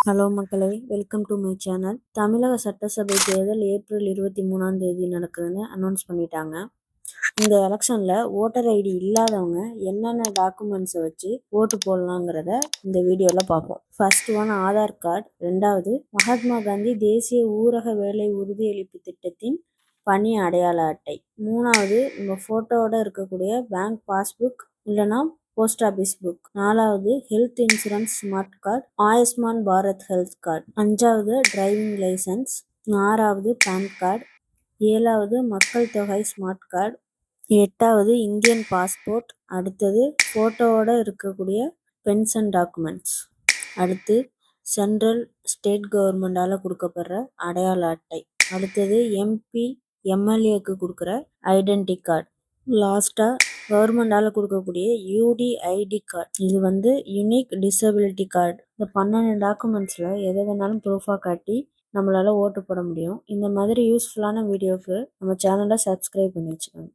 Hello மக்களே, welcome to my channel. தமிழக சட்டசபை தேர்தல் ஏப்ரல் 23ஆம் தேதி நடக்குதுன்னு அனௌன்ஸ் பண்ணிட்டாங்க. இந்த எலெக்ஷன்ல ஓட்டர் ஐடி இல்லாதவங்க என்னென்ன டாக்குமெண்ட்ஸை வச்சு ஓட்டு போடலாங்கிறத இந்த வீடியோவில் பார்ப்போம். ஃபர்ஸ்ட் ஒன் ஆதார் கார்டு, ரெண்டாவது மகாத்மா காந்தி தேசிய ஊரக வேலை உறுதியளிப்பு திட்டத்தின் பணி அடையாள அட்டை, மூணாவது நம்ம ஃபோட்டோவோட இருக்கக்கூடிய பேங்க் பாஸ்புக் இல்லைனா போஸ்ட் ஆஃபீஸ் புக், நாலாவது health insurance smart card, Ayushman Bharat health card, அஞ்சாவது டிரைவிங் லைசன்ஸ், ஆறாவது பேன் கார்டு, ஏழாவது மக்கள் தொகை ஸ்மார்ட் கார்டு, எட்டாவது இந்தியன் பாஸ்போர்ட், அடுத்தது ஃபோட்டோவோட இருக்கக்கூடிய பென்ஷன் டாக்குமெண்ட்ஸ், அடுத்து சென்ட்ரல் ஸ்டேட் கவர்மெண்டால் கொடுக்கப்படுற அடையாள அட்டை, அடுத்தது எம்பி எம்எல்ஏக்கு கொடுக்குற ஐடென்டி கார்டு, லாஸ்ட்டாக கவர்மெண்டால் கொடுக்கக்கூடிய யூடிஐடி கார்டு. இது யூனிக் டிசபிலிட்டி கார்டு. இந்த 12 டாக்குமெண்ட்ஸில் எதை வேணாலும் ப்ரூஃபாக காட்டி நம்மளால் ஓட்டு போட முடியும். இந்த மாதிரி யூஸ்ஃபுல்லான வீடியோவுக்கு நம்ம சேனலை சப்ஸ்கிரைப் பண்ணி வச்சுக்கோங்க.